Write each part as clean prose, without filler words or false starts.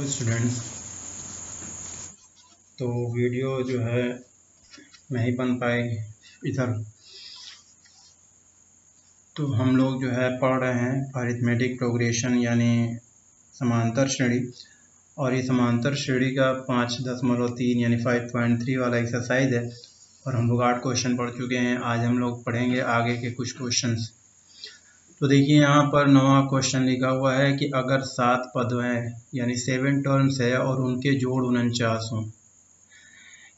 Students, तो video जो है नहीं बन पाई इधर। तो हम लोग जो है पढ़ रहे हैं अरिथमेटिक प्रोग्रेशन यानी समांतर श्रेणी, और ये समांतर श्रेणी का 5.3 यानी 5.3 वाला एक्सरसाइज है। और हम लोग 8 क्वेश्चन पढ़ चुके हैं। आज हम लोग पढ़ेंगे आगे के कुछ क्वेश्चंस। तो देखिए यहाँ पर 9वां क्वेश्चन लिखा हुआ है कि अगर 7 पद हैं यानी 7 टर्म्स है और उनके जोड़ 49 हों,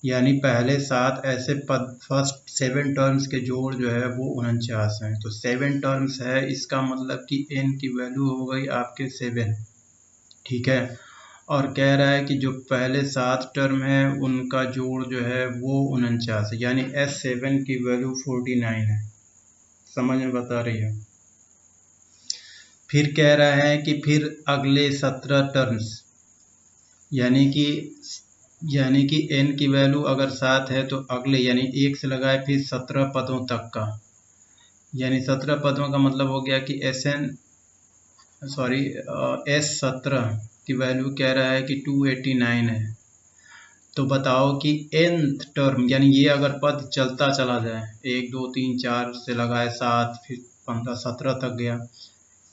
यानी पहले 7 ऐसे पद फर्स्ट 7 टर्म्स के जोड़ जो है वो 49 हैं। तो 7 टर्म्स है, इसका मतलब कि n की वैल्यू हो गई आपके 7, ठीक है। और कह रहा है कि जो पहले 7 टर्म है उनका जोड़ जो है वो 49 है, यानी S7 की वैल्यू 49 है। समझ में बता रही है। फिर कह रहा है कि फिर अगले 17 टर्म्स यानी कि n की वैल्यू अगर 7 है तो अगले यानी 1 से लगाए फिर 17 पदों तक का, यानी 17 पदों का मतलब हो गया कि S17 की वैल्यू कह रहा है कि 289 है। तो बताओ कि nth टर्म यानी ये अगर पद चलता चला जाए 1 2 3 4 से लगाए 7 फिर 15 17 तक गया,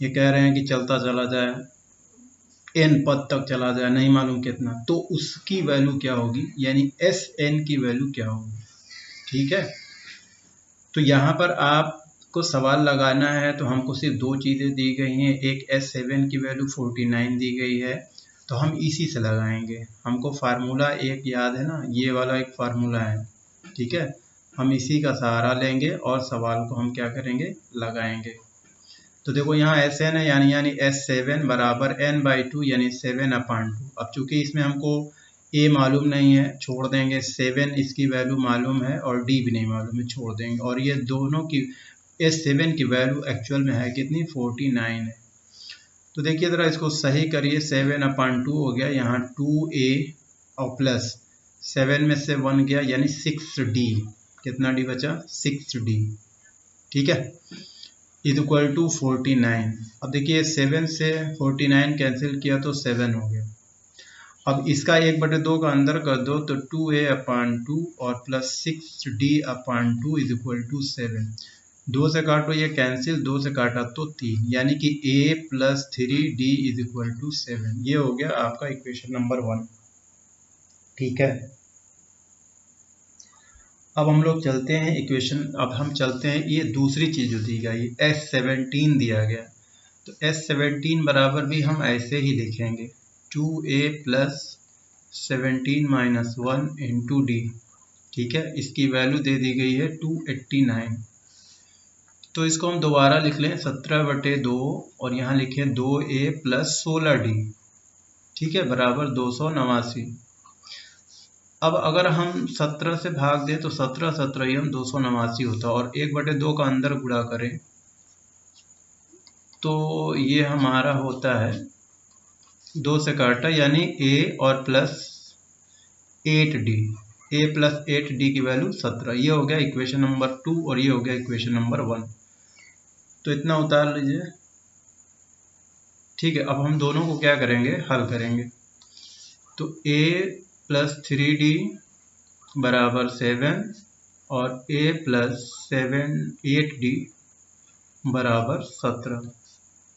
ये कह रहे हैं कि चलता चला जाए n पद तक चला जाए, नहीं मालूम कितना, तो उसकी वैल्यू क्या होगी, यानी Sn की वैल्यू क्या होगी, ठीक है। तो यहाँ पर आपको सवाल लगाना है तो हमको सिर्फ 2 चीज़ें दी गई हैं। एक S7 की वैल्यू 49 दी गई है, तो हम इसी से लगाएंगे। हमको फार्मूला एक याद है ना, ये वाला एक फार्मूला है, ठीक है। हम इसी का सहारा लेंगे और सवाल को हम क्या करेंगे, लगाएंगे। तो देखो यहाँ Sn है यानी S7 बराबर n/2 यानी 7/2। अब चूंकि इसमें हमको a मालूम नहीं है, छोड़ देंगे। 7 इसकी वैल्यू मालूम है और d भी नहीं मालूम है, छोड़ देंगे। और ये दोनों की S7 की वैल्यू एक्चुअल में है कितनी, 49 है। तो देखिए ज़रा इसको सही करिए। 7/2 हो गया, यहाँ 2a और प्लस 7 में से 1 गया यानी 6d। कितना d बचा, 6d, ठीक है, इक्वल टू 49। अब देखिए 7 से 49 कैंसिल किया तो 7 हो गया। अब इसका 1/2 का अंदर कर दो तो 2a/2 और plus 6d/2 is equal to 7। 2 से काटो ये कैंसिल, 2 से काटा तो 3, यानी कि a plus 3d is equal to 7। ये हो गया आपका इक्वेशन नंबर 1, ठीक है। अब हम लोग चलते हैं अब हम चलते हैं ये दूसरी चीज़ जो दी गई S17 दिया गया। तो S17 बराबर भी हम ऐसे ही लिखेंगे 2a plus 17 minus 1 into D, ठीक है। इसकी वैल्यू दे दी गई है 289। तो इसको हम दोबारा लिख लें 17/2 और यहाँ लिखें 2a प्लस 16d, ठीक है, बराबर 289। अब अगर हम 17 से भाग दें तो 17 17 ही हम 289 होता, और 1/2 का अंदर गुणा करें तो ये हमारा होता है 2 से काटा यानी a और plus 8d, a plus 8d की वैल्यू 17। ये हो गया इक्वेशन नंबर 2 और ये हो गया इक्वेशन नंबर 1। तो इतना उतार लीजिए, ठीक है। अब हम दोनों को क्या करेंगे, हल करेंगे। तो a प्लस 3d बराबर 7 और a प्लस 8d बराबर 17।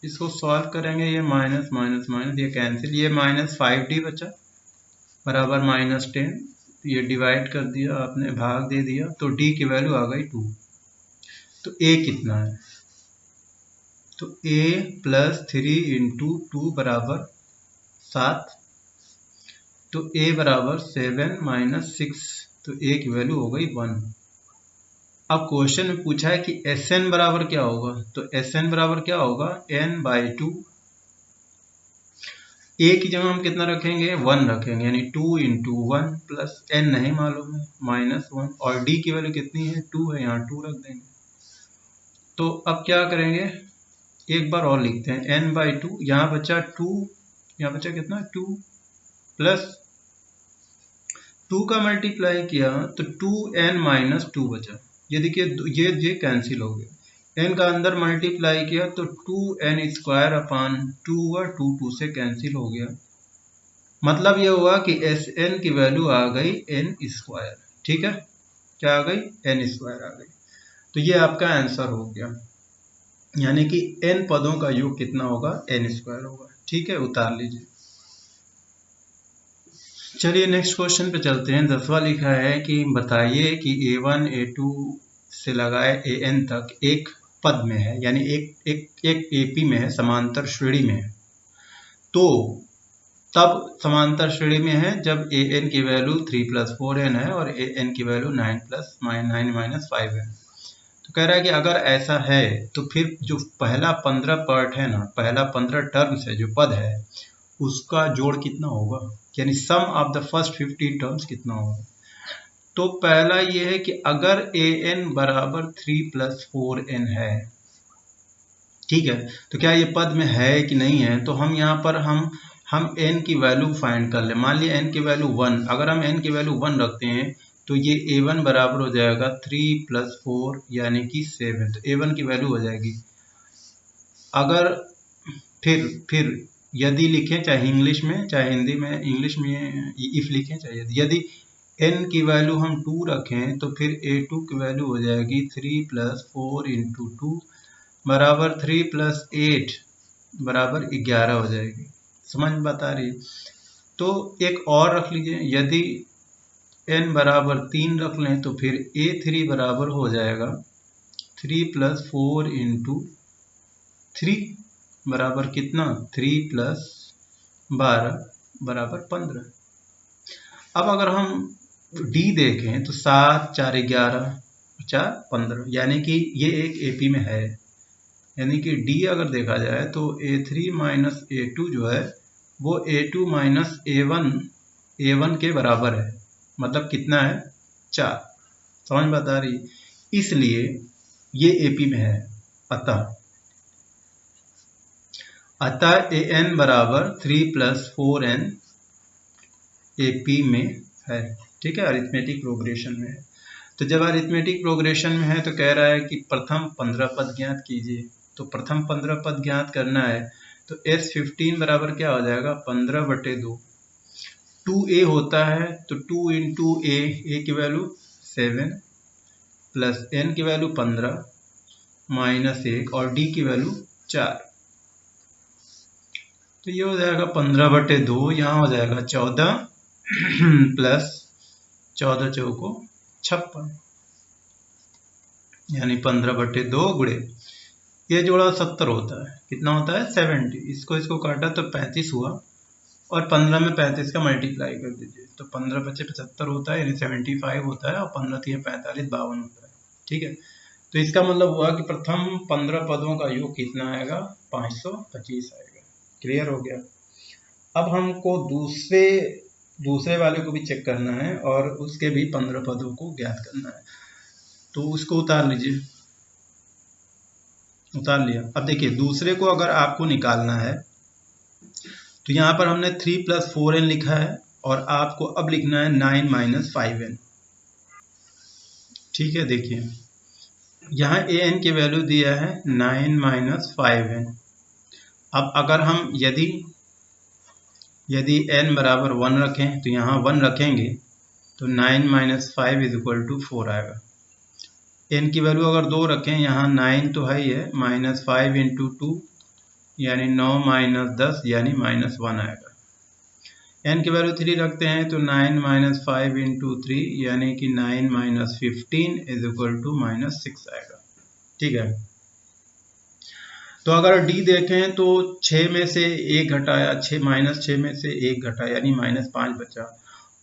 इसको सॉल्व करेंगे, ये माइनस माइनस माइनस ये कैंसिल, ये माइनस 5d बचा बराबर -10। ये डिवाइड कर दिया आपने, भाग दे दिया, तो d की वैल्यू आ गई 2। तो a कितना है, तो a प्लस 3 इंटू 2 बराबर 7। तो a बराबर 7 माइनस 6, तो a की वैल्यू हो गई 1। अब क्वेश्चन में पूछा है कि Sn बराबर क्या होगा, तो Sn बराबर क्या होगा, n/2। a की जगह हम कितना रखेंगे, 1 रखेंगे, यानी 2 इंटू 1 प्लस n नहीं मालूम है -1, और d की वैल्यू कितनी है, 2 है, यहाँ 2 रख देंगे। तो अब क्या करेंगे, एक बार और लिखते हैं n/2, यहाँ बचा 2, यहाँ बचा कितना 2 प्लस 2 का मल्टीप्लाई किया तो 2n माइनस 2 बचा। ये देखिए ये कैंसिल हो गया, n का अंदर मल्टीप्लाई किया तो 2n² अपान 2 और 2 2 से कैंसिल हो गया। मतलब ये हुआ कि एस एन की वैल्यू आ गई एन स्क्वायर। ठीक है, क्या आ गई? एन स्क्वायर आ गई। तो ये आपका आंसर हो गया, यानी कि एन पदों का योग कितना होगा? एन स्क्वायर होगा। ठीक है, उतार लीजिए। चलिए नेक्स्ट क्वेश्चन पे चलते हैं। 10वां लिखा है कि बताइए कि A1 A2 से लगाए AN तक एक पद में है, यानी एक AP में है, समांतर श्रेणी में है। तो तब समांतर श्रेणी में है जब AN की वैल्यू 3 + 4n है और AN की वैल्यू 9 + 5n। तो कह रहा है कि अगर ऐसा है तो फिर जो पहला 15 पार्ट है ना, पहला 15 टर्म्स है, जो पद है, उसका जोड़ कितना होगा, यानी सम ऑफ द फर्स्ट 15 टर्म्स कितना होगा। तो पहला ये है कि अगर an बराबर 3 + 4n है, ठीक है, तो क्या ये पद में है कि नहीं है। तो हम यहाँ पर हम n की वैल्यू फाइंड कर ले। मान लिया n की वैल्यू 1, अगर हम n की वैल्यू 1 रखते हैं तो ये a1 बराबर हो जाएगा 3 + 4 यानी कि 7। तो a1 की वैल्यू हो जाएगी। अगर फिर यदि लिखें, चाहे इंग्लिश में चाहे हिंदी में, इंग्लिश में इफ लिखें चाहे यदि n की वैल्यू हम 2 रखें तो फिर a2 की वैल्यू हो जाएगी 3 + 4 × 2 बराबर 3 + 8 बराबर 11 हो जाएगी। समझ में बता रही है। तो एक और रख लीजिए, यदि n बराबर 3 रख लें तो फिर a3 बराबर हो जाएगा 3 + 4 × 3 बराबर कितना? 3 + 12 बराबर 15। अब अगर हम d देखें तो 7 × 4 = 11, 4 = 15, यानी कि ये एक AP में है। यानी कि d अगर देखा जाए तो a3 - a2 जो है वो a2 - a1 के बराबर है। मतलब कितना है? 4। समझ में बता रही, इसलिए ये AP में है। अतः an बराबर 3 + 4n AP में है। ठीक है, अरिथमेटिक प्रोग्रेशन में है। तो जब अरिथमेटिक प्रोग्रेशन में है तो कह रहा है कि प्रथम 15 पद ज्ञात कीजिए। तो प्रथम 15 पद ज्ञात करना है तो S15 बराबर क्या हो जाएगा? 15/2। 2a होता है तो 2 × a की वैल्यू 7 प्लस n की वैल्यू 15 -1 और d की वैल्यू 4। तो ये हो जाएगा 15/2, यहाँ हो जाएगा 14 प्लस 14 चौको 56, यानी 15/2 गुणे ये जोड़ा 70 होता है। कितना होता है? 70। इसको काटा तो 35 हुआ और 15 में 35 का मल्टीप्लाई कर दीजिए तो 15 × 5 = 75 होता है, यानी 75 होता है और 15 × 3 = 45, 52 होता है। ठीक है, तो इसका मतलब हुआ कि प्रथम 15 पदों का योग कितना आएगा? 525 आएगा। क्लियर हो गया। अब हमको दूसरे वाले को भी चेक करना है और उसके भी 15 पदों को ज्ञात करना है। तो उसको उतार लीजिए। उतार लिया। अब देखिए दूसरे को अगर आपको निकालना है तो यहाँ पर हमने 3 + 4n लिखा है और आपको अब लिखना है 9 - 5n। ठीक है, देखिए यहाँ an की वैल्यू दिया है 9 - 5n। अब अगर हम यदि n बराबर 1 रखें तो यहाँ 1 रखेंगे तो 9 - 5 = 4 आएगा। n की वैल्यू अगर 2 रखें, यहाँ 9 तो है ही है, -5 × 2 यानी 9 - 10 यानी -1 आएगा। n की वैल्यू 3 रखते हैं तो 9 - 5 × 3 यानी कि 9 - 15 = -6 आएगा। ठीक है, तो अगर d देखें तो 6 में से 1 घटाया, -6 में से 1 घटाया यानी -5 बचा,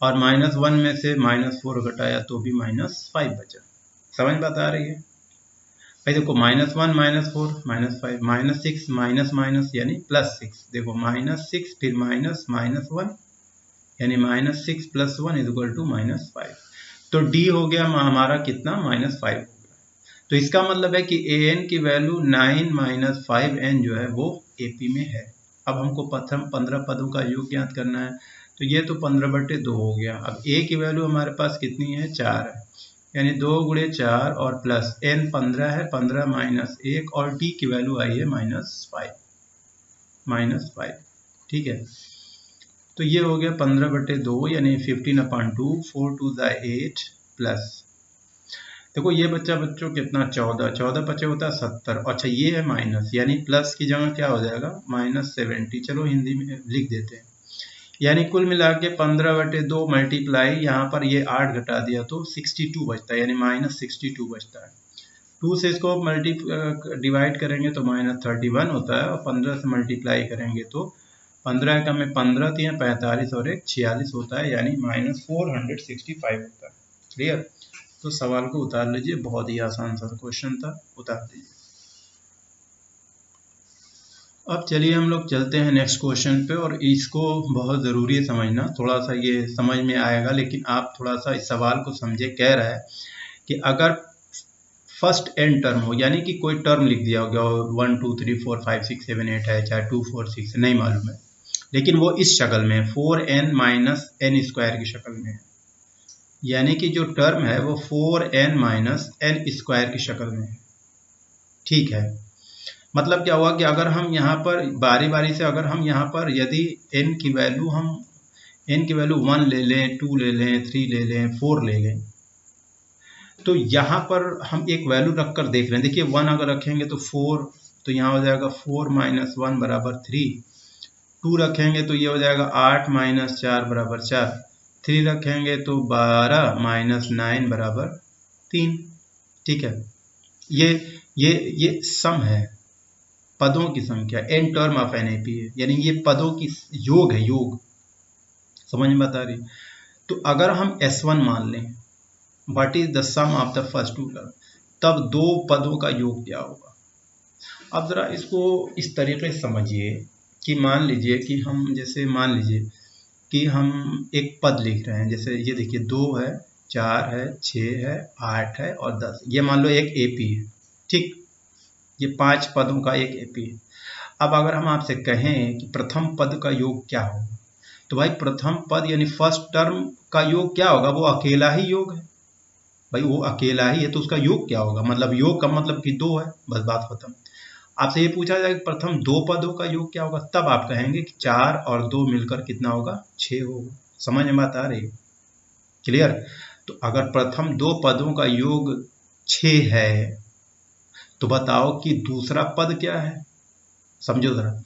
और -1 में से -4 घटाया तो भी -5 बचा। समझ बता रही है भाई। देखो -1 -4 -5 -6 माइनस यानी +6। देखो -6 फिर -1 यानी -6 + 1 = -5। तो d हो गया हमारा कितना? -5 हो गया। तो इसका मतलब है कि an की वैल्यू 9 - 5n जो है वो AP में है। अब हमको प्रथम 15 पदों का योग ज्ञात करना है। तो ये तो 15/2 हो गया। अब a की वैल्यू हमारे पास कितनी है? 4 है, यानी 2 × 4 और प्लस n 15 है, 15 - 1 और d की वैल्यू आई है -5। ठीक है, तो ये हो गया 15/2 यानी 15/2, 4 2 8 प्लस, देखो ये बच्चा बच्चों कितना 14, 14 बच्चे होता है 70। अच्छा ये है माइनस, यानी प्लस की जगह क्या हो जाएगा -70। चलो हिंदी में लिख देते हैं, यानी कुल मिला के 15/2 मल्टीप्लाई, यहाँ पर ये 8 घटा दिया तो 62 बचता है, यानी -62 बचता है। 2 से इसको डिवाइड करेंगे तो -31 होता है, और 15 से मल्टीप्लाई करेंगे तो 15 का में 15 दिए 45 और 1 46 होता है, यानी -465 होता है। क्लियर? तो सवाल को उतार लीजिए, बहुत ही आसान सा क्वेश्चन था, उतार दीजिए। अब चलिए हम लोग चलते हैं नेक्स्ट क्वेश्चन पे, और इसको बहुत ज़रूरी है समझना, थोड़ा सा ये समझ में आएगा, लेकिन आप थोड़ा सा इस सवाल को समझे। कह रहा है कि अगर फर्स्ट n टर्म हो, यानी कि कोई टर्म लिख दिया होगा 1 2 3 4 5 6 7 8 है, चाहे 2 4 6 नहीं मालूम है, लेकिन वो इस शक्ल में 4n माइनस n स्क्वायर की शक्ल में है, यानी कि जो टर्म है वो 4n माइनस n स्क्वायर की शक्ल में है। ठीक है, मतलब क्या हुआ कि अगर हम यहाँ पर बारी बारी से, अगर हम यहाँ पर यदि n की वैल्यू 1 ले लें, 2 ले लें, 3 ले लें, 4 ले लें, तो यहाँ पर हम एक वैल्यू रख कर देख रहे हैं। देखिए 1 अगर रखेंगे तो 4, तो यहाँ हो जाएगा 4 - 1 बराबर 3। 2 रखेंगे तो ये हो जाएगा 8 - 4 बराबर 4। 3 रखेंगे तो 12 - 9 बराबर 3। ठीक है, ये सम है, पदों की संख्या, n टर्म ऑफ NAP है, यानी ये पदों की योग है, योग। समझ में बता रही? तो अगर हम S1 मान लें, what is the sum of the first two term, तब दो पदों का योग क्या होगा। अब जरा इसको इस तरीके से समझिए कि मान लीजिए कि हम, जैसे मान लीजिए कि हम एक पद लिख रहे हैं, जैसे ये देखिए 2 है, 4 है, 6 है, 8 है और 10, ये मान लो एक AP है। ठीक, ये 5 पदों का एक AP है। अब अगर हम आपसे कहें कि प्रथम पद का योग क्या होगा, तो भाई प्रथम पद यानी फर्स्ट टर्म का योग क्या होगा, वो अकेला ही योग है भाई, वो अकेला ही है, तो उसका योग क्या होगा, मतलब योग का मतलब कि 2 है, बस बात खत्म। आपसे ये पूछा जाए कि प्रथम 2 पदों का योग क्या होगा, तब आप कहेंगे कि 4 और 2 मिलकर कितना होगा, 6 होगा। समझ में बात आ रही है? क्लियर? तो अगर प्रथम 2 पदों का योग 6 है, तो बताओ कि दूसरा पद क्या है। समझो जरा,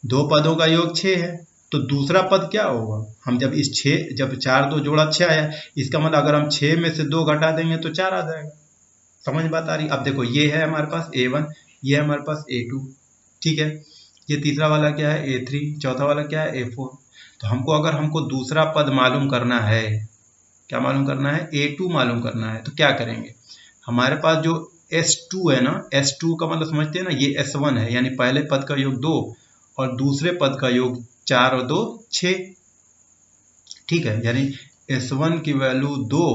2 पदों का योग 6 है, तो दूसरा पद क्या होगा। हम जब इस 6, जब 4 2 जोड़ा 6 आया, इसका मतलब अगर हम 6 में से 2 घटा देंगे तो 4 आ जाएगा। समझ बात आ रही? अब देखो ये है हमारे पास A1, ये है हमारे पास A2। ठीक है, ये तीसरा वाला क्या है A3, चौथा वाला क्या है A4। तो हमको दूसरा पद मालूम करना है, क्या मालूम करना है, A2 मालूम करना है। तो क्या करेंगे, हमारे पास जो S2 है ना, S2 का मतलब समझते हैं ना, ये S1 है, यानी पहले पद का योग 2 और दूसरे पद का योग 4 और 2 6। ठीक है, यानी S1 की वैल्यू 2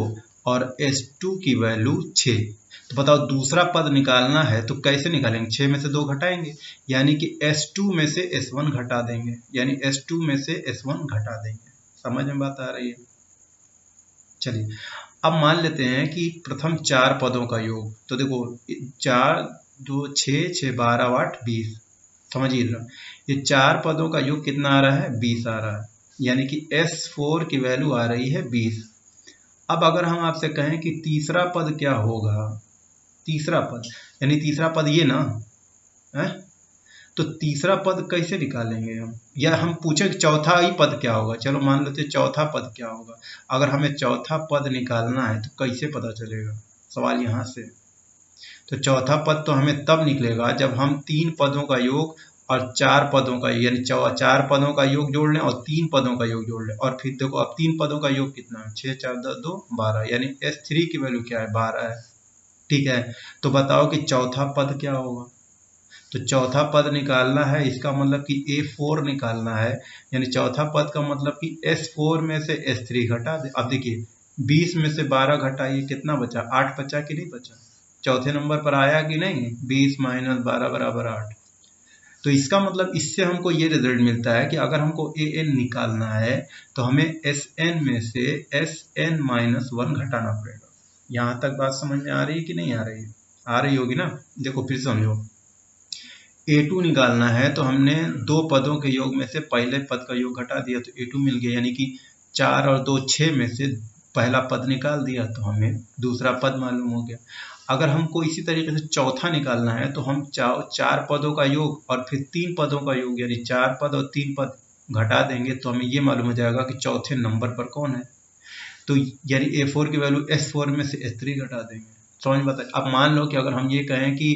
और S2 की वैल्यू 6। तो बताओ दूसरा पद निकालना है तो कैसे निकालेंगे, 6 में से 2 घटाएंगे, यानी कि S2 में से S1 घटा देंगे, यानी S2 में से S1 घटा देंगे। समझ में बात आ रही है? चलिए अब मान लेते हैं कि प्रथम 4 पदों का योग, तो देखो 4 2 6 6 12 8 20, समझिए ना, ये 4 पदों का योग कितना आ रहा है, 20 आ रहा है, यानी कि S4 की वैल्यू आ रही है 20। अब अगर हम आपसे कहें कि तीसरा पद क्या होगा, तीसरा पद यानी तीसरा पद ये ना है, तो तीसरा पद कैसे निकालेंगे हम, या हम पूछे कि चौथा ही पद क्या होगा। चलो मान लेते चौथा पद क्या होगा। अगर हमें चौथा पद निकालना है तो कैसे पता चलेगा, सवाल यहाँ से। तो चौथा पद तो हमें तब निकलेगा जब हम 3 पदों का योग और 4 पदों का, यानी 4 पदों का योग जोड़ लें और 3 पदों का योग जोड़ लें, और फिर देखो अब 3 पदों का योग कितना है, 6 4 10 2 12, यानी S3 की वैल्यू क्या है, 12 है। ठीक है, तो बताओ कि चौथा पद क्या होगा। तो चौथा पद निकालना है, इसका मतलब कि A4 निकालना है, यानी चौथा पद का मतलब कि S4 में से S3 घटा दे। अब देखिए 20 में से 12 घटाइए, कितना बचा, 8 बचा कि नहीं बचा, चौथे नंबर पर आया कि नहीं, 20 - 12 बराबर 8। तो इसका मतलब इससे हमको ये रिजल्ट मिलता है कि अगर हमको AN निकालना है तो हमें SN में से SN - 1 घटाना पड़ेगा। यहाँ तक बात समझ में आ रही है कि नहीं आ रही है? आ रही होगी ना। देखो फिर समझो, A2 निकालना है तो हमने दो पदों के योग में से पहले पद का योग घटा दिया तो A2 मिल गया, यानी कि 4 और 2 6 में से पहला पद निकाल दिया तो हमें दूसरा पद मालूम हो गया। अगर हमको इसी तरीके से चौथा निकालना है तो हम 4 पदों का योग और फिर 3 पदों का योग, यानी 4 पद और 3 पद घटा देंगे तो हमें ये मालूम हो जाएगा कि चौथे नंबर पर कौन है। तो यानी A4 की वैल्यू S4 में से S3 घटा देंगे। समझ में आता है। अब मान लो कि अगर हम ये कहें कि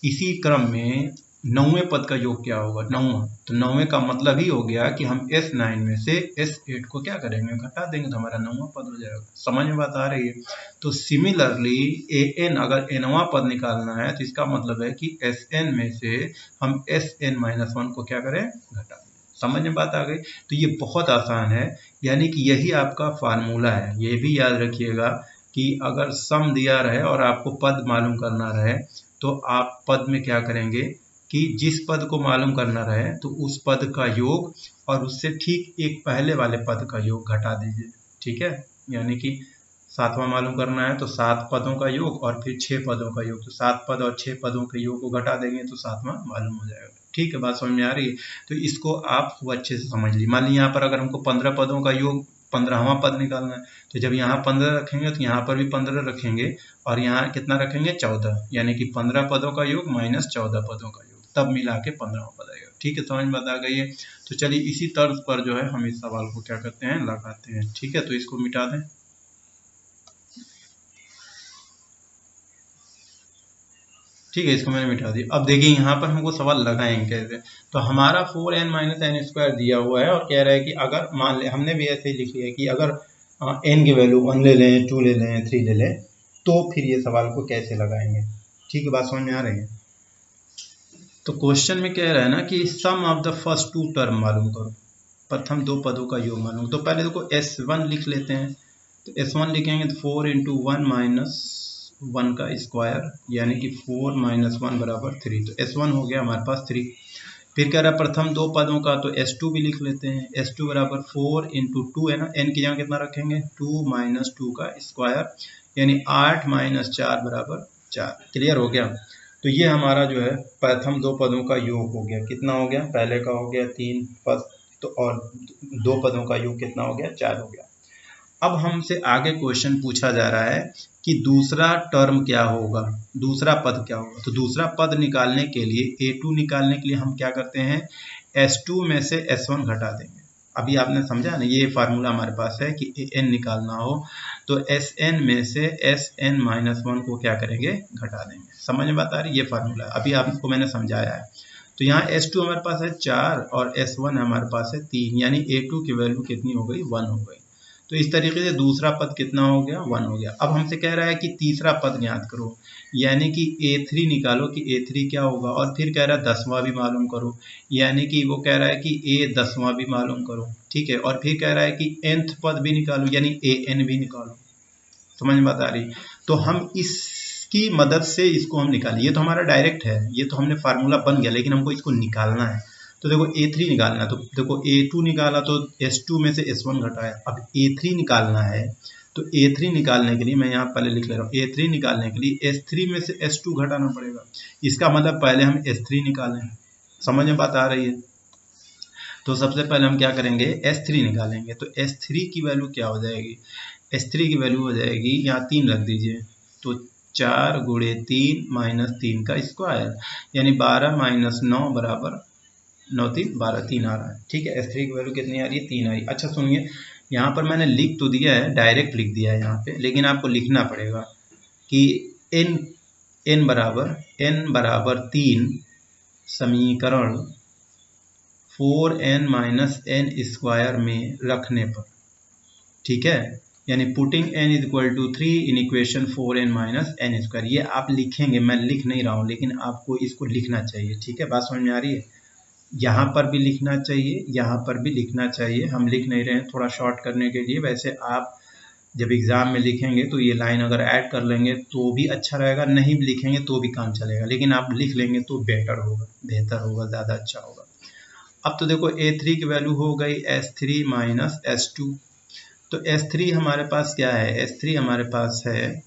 इसी क्रम में 9वें पद का योग क्या होगा, 9वां, तो 9वें का मतलब ही हो गया कि हम S9 में से S8 को क्या करेंगे, घटा देंगे तो हमारा 9वां पद हो जाएगा। समझ में बात आ रही है। तो सिमिलरली AN अगर Nवां पद निकालना है तो इसका मतलब है कि SN में से हम SN-1 को क्या करें, घटा। समझ में बात आ गई। तो ये बहुत आसान है, यानी कि यही आपका फार्मूला है। ये भी याद रखिएगा कि अगर सम दिया रहे और आपको पद मालूम करना रहे तो आप पद में क्या करेंगे कि जिस पद को मालूम करना रहे तो उस पद का योग और उससे ठीक एक पहले वाले पद का योग घटा दीजिए। ठीक है, यानी कि 7वां मालूम करना है तो 7 पदों का योग और फिर 6 पदों का योग, तो 7 पद और 6 पदों के योग को घटा देंगे तो 7वां मालूम हो जाएगा। ठीक है, बात समझ में आ रही है। तो इसको आप खूब अच्छे से समझ लीजिए। मान लीजिए यहाँ पर अगर हमको 15 पदों का योग 15वां पद निकालना है तो जब यहाँ 15 रखेंगे तो यहाँ पर भी 15 रखेंगे और यहाँ कितना रखेंगे, 14, यानी कि 15 पदों का योग माइनस 14 पदों का योग, तब मिला के 15वां पद आएगा। ठीक है, समझ में आ गई है। तो चलिए इसी तर्ज पर जो है हम इस सवाल को क्या करते हैं, लगाते हैं। ठीक है, तो इसको मिटा दें। ठीक है, इसको मैंने मिटा दिया। अब देखिए यहाँ पर हमको सवाल लगाएंगे कैसे। तो हमारा 4n माइनस एन स्क्वायर दिया हुआ है और कह रहा है कि अगर मान ले, हमने भी ऐसे ही लिख लिया कि अगर n की वैल्यू 1 ले लें, 2 ले लें, 3 ले लें तो फिर ये सवाल को कैसे लगाएंगे। ठीक है, बात समझ में आ रही है। तो क्वेश्चन में कह रहा है ना कि sum of the first two term मालूम करो, प्रथम दो पदों का योग मालूम। तो पहले देखो S1 लिख लेते हैं। तो S1 लिखेंगे तो 4 इंटू 1 माइनस 1 का स्क्वायर, यानी कि 4 माइनस 1 बराबर 3। तो S1 हो गया हमारे पास 3। फिर कह रहा है प्रथम दो पदों का, तो S2 भी लिख लेते हैं। S2 बराबर 4 इंटू 2 है ना, n की जगह कितना रखेंगे, 2 माइनस 2 का स्क्वायर, यानी 8 माइनस 4 बराबर 4। क्लियर हो गया। तो ये हमारा जो है प्रथम दो पदों का योग हो गया। कितना हो गया, पहले का हो गया 3 पद, तो और दो पदों का योग कितना हो गया, 4 हो गया। अब हमसे आगे क्वेश्चन पूछा जा रहा है कि दूसरा टर्म क्या होगा, दूसरा पद क्या होगा। तो दूसरा पद निकालने के लिए, A2 निकालने के लिए हम क्या करते हैं, S2 में से S1 घटा देंगे। अभी आपने समझा ना, ये फार्मूला हमारे पास है कि n निकालना हो तो Sn में से Sn-1 को क्या करेंगे, घटा देंगे। समझ में बात आ रही है, ये फार्मूला अभी आपको मैंने समझाया है। तो यहाँ S2 हमारे पास है 4 और S1 हमारे पास है 3, यानी A2 की वैल्यू कितनी हो गई, 1 हो गई। तो इस तरीके से दूसरा पद कितना हो गया, 1 हो गया। अब हमसे कह रहा है कि तीसरा पद ज्ञात करो, यानी कि A3 निकालो कि A3 क्या होगा, और फिर कह रहा है 10वां भी मालूम करो, यानी कि वो कह रहा है कि A 10वां भी मालूम करो। ठीक है, और फिर कह रहा है कि nth पद भी निकालो, यानी AN भी निकालो। समझ में बात आ रही। तो हम इसकी मदद से इसको हम निकालें, ये तो हमारा डायरेक्ट है, ये तो हमने फार्मूला बन गया, लेकिन हमको इसको निकालना है। तो देखो A3 निकालना है, तो देखो A2 निकाला तो S2 में से S1 घटाया। अब A3 निकालना है तो A3 निकालने के लिए मैं यहाँ पहले लिख ले रहा हूँ, A3 निकालने के लिए S3 में से S2 घटाना पड़ेगा। इसका मतलब पहले हम S3 निकालें। समझ में बात आ रही है। तो सबसे पहले हम क्या करेंगे, S3 निकालेंगे। तो S3 की वैल्यू क्या हो जाएगी, S3 की वैल्यू हो जाएगी, यहाँ 3 रख दीजिए, तो 4 गुणे 3 माइनस 3 का स्क्वायर, यानी 12 माइनस 9 बराबर 9 3 12, 3 आ रहा है। ठीक है, S3 की वैल्यू कितनी आ रही है, 3 आ रही है। अच्छा सुनिए, यहाँ पर मैंने लिख तो दिया है, डायरेक्ट लिख दिया है यहाँ पे, लेकिन आपको लिखना पड़ेगा कि n बराबर 3 समीकरण 4n माइनस एन स्क्वायर में रखने पर, ठीक है, यानी putting n is equal to 3 in equation 4n minus n square. ये आप लिखेंगे, मैं लिख नहीं रहा हूँ, लेकिन आपको इसको लिखना चाहिए। ठीक है, बात समझ में आ रही है। यहाँ पर भी लिखना चाहिए, यहाँ पर भी लिखना चाहिए, हम लिख नहीं रहे हैं थोड़ा शॉर्ट करने के लिए। वैसे आप जब एग्जाम में लिखेंगे तो ये लाइन अगर ऐड कर लेंगे तो भी अच्छा रहेगा, नहीं लिखेंगे तो भी काम चलेगा, लेकिन आप लिख लेंगे तो बेटर होगा, बेहतर होगा, ज़्यादा अच्छा होगा। अब तो देखो A3 की वैल्यू हो गई S3 माइनस S2। तो S3 हमारे पास क्या है, S3 हमारे पास है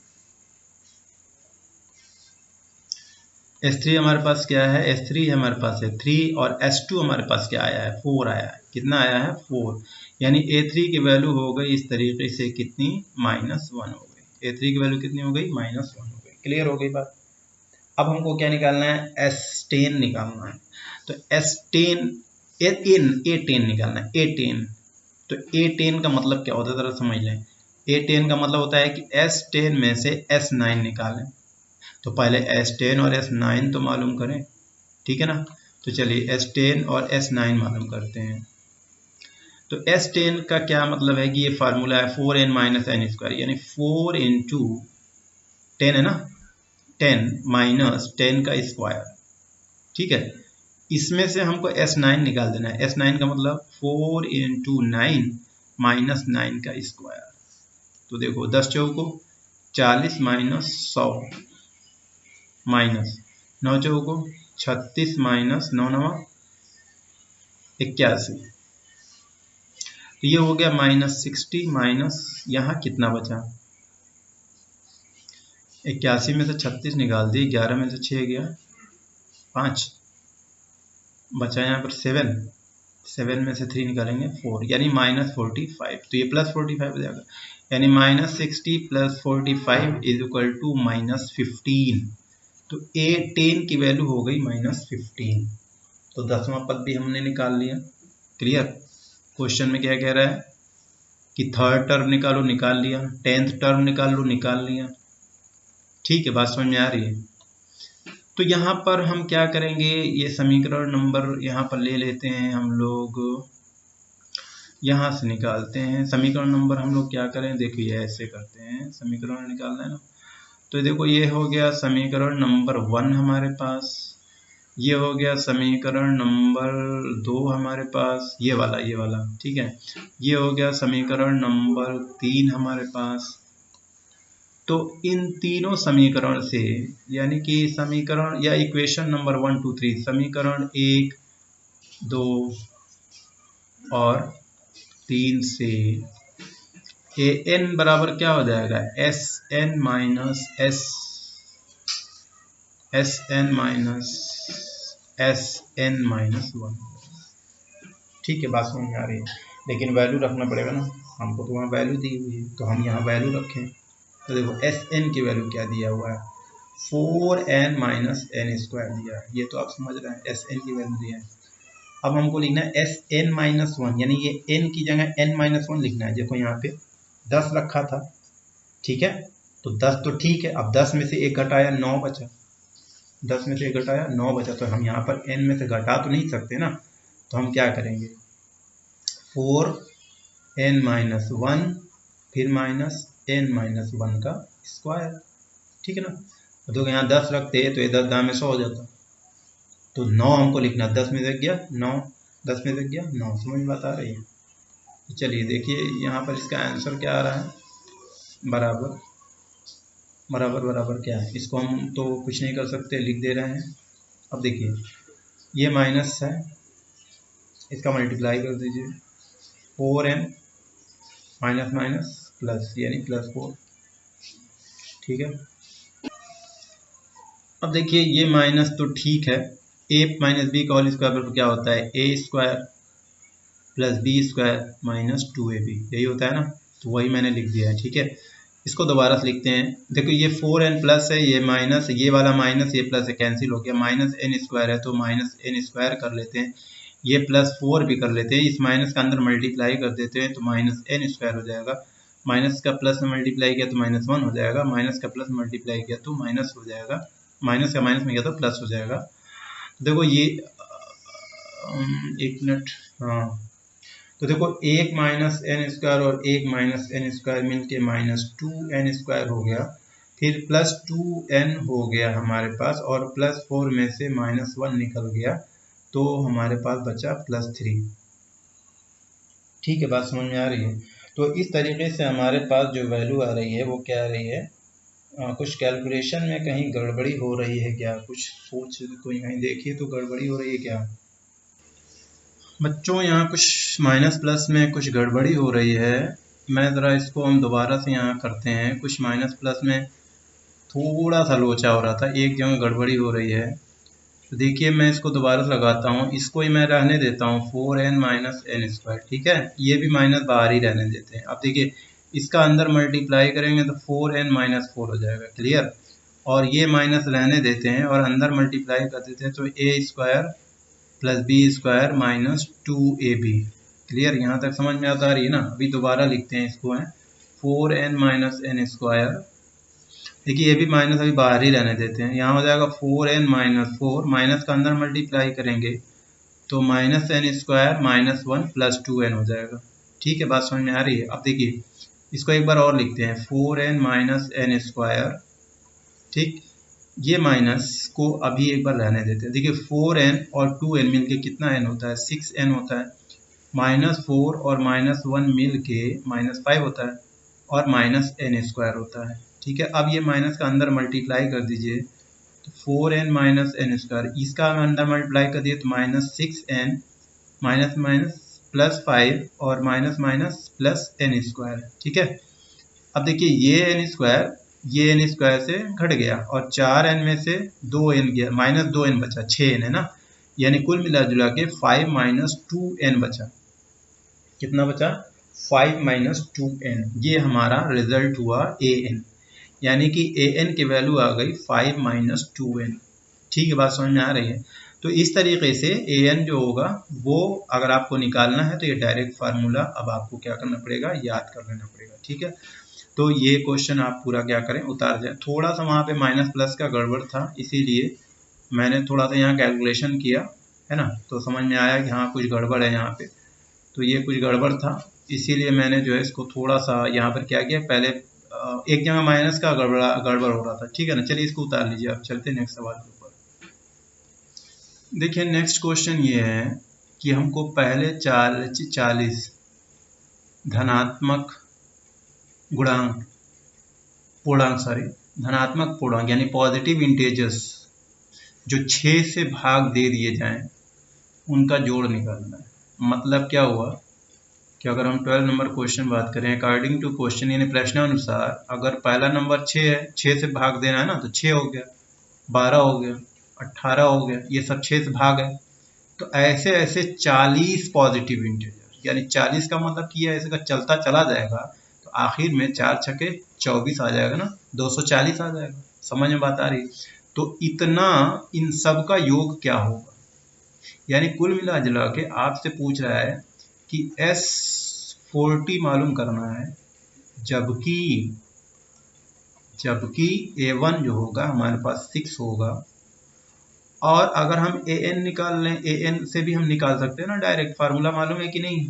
S3 हमारे पास क्या है, S3 हमारे पास है 3 और S2 हमारे पास क्या आया है, 4 आया है। कितना आया है, 4। यानी A3 की वैल्यू हो गई इस तरीके से कितनी, -1 हो गई। A3 की वैल्यू कितनी हो गई, -1 हो गई। क्लियर हो गई बात। अब हमको क्या निकालना है, S10 निकालना है। तो S10 A10 निकालना है, A10। तो A10 का मतलब क्या होता है, जरा समझ लें। A10 का मतलब होता है कि S10 में से S9 निकालें। तो पहले S10 और S9 तो मालूम करें, ठीक है ना। तो चलिए S10 और S9 मालूम करते हैं। तो S10 का क्या मतलब है कि ये फार्मूला है 4n - n², यानी 4 इंटू 10 है ना, 10 माइनस 10 का स्क्वायर, ठीक है। इसमें से हमको S9 निकाल देना है। S9 का मतलब 4 इंटू 9 माइनस 9 का स्क्वायर। तो देखो 10 चौको 40 माइनस 100 माइनस 9 चौको 36 माइनस 9 नवा 81। तो ये हो गया -60 माइनस यहाँ कितना बचा, 81 में से 36 निकाल दिए, 11 में से 6 गया 5, बचा यहाँ पर 7 में से 3 निकालेंगे 4, यानी -45। तो ये +45 हो जाएगा, यानी -60 + 45 इज इक्वल टू -15। तो A10 की वैल्यू हो गई -15। तो 10वां पद भी हमने निकाल लिया। क्लियर। क्वेश्चन में क्या कह रहा है कि थर्ड टर्म निकालो, निकाल लिया। 10th टर्म निकाल लो, निकाल लिया। ठीक है, बात समझ में आ रही है। तो यहाँ पर हम क्या करेंगे, ये समीकरण नंबर यहाँ पर ले लेते हैं हम लोग, यहाँ से निकालते हैं समीकरण नंबर। हम लोग क्या करें, देखिए ऐसे करते हैं, समीकरण निकालना है ना। तो देखो ये हो गया समीकरण नंबर 1 हमारे पास, ये हो गया समीकरण नंबर 2 हमारे पास, ये वाला, ठीक है। ये हो गया समीकरण नंबर 3 हमारे पास। तो इन तीनों समीकरण से, यानी कि समीकरण या इक्वेशन नंबर 1 2 3, समीकरण 1 2 और 3 से an बराबर क्या हो जाएगा, Sn माइनस Sn माइनस 1। ठीक है, बात समझ में आ रही है। लेकिन वैल्यू रखना पड़ेगा ना, हमको तो वहाँ वैल्यू दी हुई है, तो हम यहाँ वैल्यू रखें। तो देखो Sn की वैल्यू क्या दिया हुआ है, 4n - n² दिया है। ये तो आप समझ रहे हैं, Sn की वैल्यू दिया है। अब हमको लिखना है Sn - 1, यानी ये n की जगह n - 1 लिखना है। देखो यहाँ पे 10 रखा था, ठीक है। तो 10 तो ठीक है, अब 10 में से 1 घटाया 9 बचा, 10 में से 1 घटाया 9 बचा। तो हम यहाँ पर n में से घटा तो नहीं सकते ना, तो हम क्या करेंगे, 4n - 1 फिर -n - 1 का स्क्वायर, ठीक है ना। तो यहाँ 10 रखते तो ये 10 दाम में 100 हो जाता। तो 9 हमको लिखना, 10 में से गया 9, 10 में से गया 9। समझ में बात आ रही है। तो चलिए देखिए यहाँ पर इसका आंसर क्या आ रहा है, बराबर बराबर बराबर क्या है, इसको हम तो कुछ नहीं कर सकते, लिख दे रहे हैं। अब देखिए ये माइनस है, इसका मल्टीप्लाई कर दीजिए, 4n माइनस माइनस प्लस, यानी +4, ठीक है। अब देखिए ये माइनस तो ठीक है, a - b का होल स्क्वायर पर क्या होता है, a² + b² - 2ab, यही होता है ना। तो वही मैंने लिख दिया है, ठीक है। इसको दोबारा से लिखते हैं। देखो ये 4n प्लस है, ये माइनस, ये वाला माइनस, ये प्लस है, कैंसिल हो गया। -n² है तो -n² कर लेते हैं, ये +4 भी कर लेते हैं, इस माइनस का अंदर मल्टीप्लाई कर देते हैं तो -n² हो जाएगा। माइनस का प्लस में मल्टीप्लाई किया तो -1 हो जाएगा, माइनस का प्लस मल्टीप्लाई किया तो माइनस हो जाएगा, माइनस का माइनस में गया तो प्लस हो जाएगा। देखो ये 1 मिनट, हाँ। तो देखो 1 - n² और 1 - n² मिलके -2n² हो गया, फिर +2n हो गया हमारे पास, और +4 में से -1 निकल गया, तो हमारे पास बचा +3। ठीक है, बात समझ में आ रही है। तो इस तरीके से हमारे पास जो वैल्यू आ रही है वो क्या आ रही है, कुछ कैलकुलेशन में कहीं गड़बड़ी हो रही है क्या, कुछ सोच कोई कहीं देखिए तो गड़बड़ी हो रही है क्या बच्चों। यहाँ कुछ माइनस प्लस में कुछ गड़बड़ी हो रही है। मैं ज़रा इसको हम दोबारा से यहाँ करते हैं, कुछ माइनस प्लस में थोड़ा सा लोचा हो रहा था, एक जगह गड़बड़ी हो रही है। तो देखिए मैं इसको दोबारा से लगाता हूँ, इसको ही मैं रहने देता हूँ 4n माइनस एन स्क्वायर, ठीक है, ये भी माइनस बाहर ही रहने देते हैं। अब देखिए इसका अंदर मल्टीप्लाई करेंगे तो 4n माइनस 4 हो जाएगा, क्लियर, और ये माइनस रहने देते हैं और अंदर मल्टीप्लाई कर देते हैं, तो A square plus B square minus 2ab, clear, यहाँ तक समझ में आता रही है ना। अभी दोबारा लिखते हैं इसको, है 4n माइनस एन स्क्वायर, देखिए ये भी माइनस अभी बाहर ही रहने देते हैं, यहाँ हो जाएगा 4n माइनस 4, माइनस का अंदर मल्टीप्लाई करेंगे तो minus n square minus 1 plus 2n हो जाएगा, ठीक है, बात समझ में आ रही है। अब देखिए इसको एक बार और लिखते हैं 4n माइनस एन स्क्वायर, ठीक, ये माइनस को अभी एक बार रहने देते हैं। देखिए 4n और 2n मिल के कितना n होता है, 6n होता है, माइनस 4 और माइनस 1 मिल के माइनस 5 होता है और माइनस एन स्क्वायर होता है, ठीक है। अब ये माइनस का अंदर मल्टीप्लाई कर दीजिए तो 4n माइनस एन स्क्वायर, इसका अंदर मल्टीप्लाई कर दिए तो minus 6n minus minus plus 5 और minus minus plus n square, ठीक है। अब देखिए ये एन स्क्वायर, ये एन स्क्वायर से घट गया और 4n में से 2n गया, माइनस 2n बचा, 6n है ना, यानी कुल मिला जुला के 5 माइनस 2n बचा, कितना बचा, 5 माइनस 2n, ये हमारा रिजल्ट हुआ an, यानी कि an की वैल्यू आ गई 5 माइनस 2n, ठीक है, बात समझ में आ रही है। तो इस तरीके से an जो होगा वो अगर आपको निकालना है तो ये डायरेक्ट फार्मूला अब आपको क्या करना पड़ेगा, याद कर लेना पड़ेगा, ठीक है। तो ये क्वेश्चन आप पूरा क्या करें, उतार जाए, थोड़ा सा वहाँ पे माइनस प्लस का गड़बड़ था, इसीलिए मैंने थोड़ा सा यहाँ कैलकुलेशन किया है ना, तो समझ में आया कि हाँ कुछ गड़बड़ है यहाँ पे, तो ये कुछ गड़बड़ था, इसीलिए मैंने जो है इसको थोड़ा सा यहाँ पर क्या किया, पहले एक जगह माइनस का गड़बड़ हो रहा था, ठीक है ना। चलिए इसको उतार लीजिए, अब चलते हैं नेक्स्ट सवाल के ऊपर। देखिए नेक्स्ट क्वेश्चन ये है कि हमको पहले 40 धनात्मक गुणांक पूर्णांक धनात्मक पूर्णांक यानी पॉजिटिव इंटेजर्स जो 6 से भाग दे दिए जाएं उनका जोड़ निकालना है। मतलब क्या हुआ कि अगर हम 12 नंबर क्वेश्चन बात करें, अकॉर्डिंग टू क्वेश्चन यानी प्रश्नानुसार, अगर पहला नंबर 6 है, 6 से भाग देना है ना, तो 6 हो गया, 12 हो गया, 18 हो गया, ये सब 6 से भाग है। तो ऐसे ऐसे 40 पॉजिटिव इंटीजर, यानी 40 का मतलब कि ऐसे का चलता चला जाएगा तो आखिर में 4 छक्के 24 आ जाएगा ना, 240 आ जाएगा, समझ में बात आ रही। तो इतना इन सब का योग क्या होगा, यानी कुल मिला जुला के आपसे पूछ रहा है कि S40 मालूम करना है, जबकि A1 जो होगा हमारे पास 6 होगा, और अगर हम an निकाल लें, an से भी हम निकाल सकते हैं ना डायरेक्ट, फार्मूला मालूम है कि नहीं,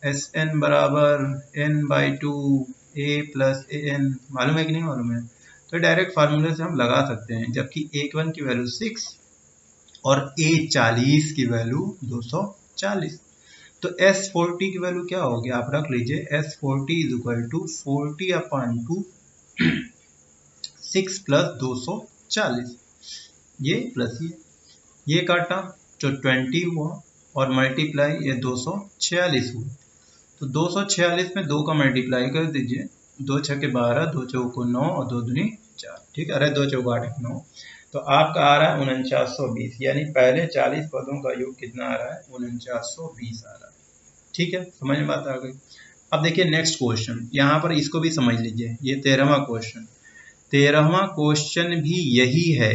Sn बराबर n/2 a प्लस an, मालूम है कि नहीं मालूम है, तो डायरेक्ट फार्मूले से हम लगा सकते हैं। जबकि A1 की वैल्यू 6 और A40 की वैल्यू 240, तो S40 की वैल्यू क्या होगी, आप रख लीजिए, S40 is equal to 40/2 6 plus 240, ये प्लस ये काटा जो 20 हुआ और मल्टीप्लाई ये 246 हुआ, तो 246 में 2 का मल्टीप्लाई कर दीजिए, 2 छक्के 12, 2 चौको 9 और 2 दूनी 4, ठीक है, अरे 2 चौको 8 9, तो आपका आ रहा है 4920, यानी पहले 40 पदों का योग कितना आ रहा है, 4920 आ रहा है, ठीक है, समझ में बात आ गई। अब देखिए नेक्स्ट क्वेश्चन, यहाँ पर इसको भी समझ लीजिए, ये 13वां क्वेश्चन, 13वां क्वेश्चन भी यही है।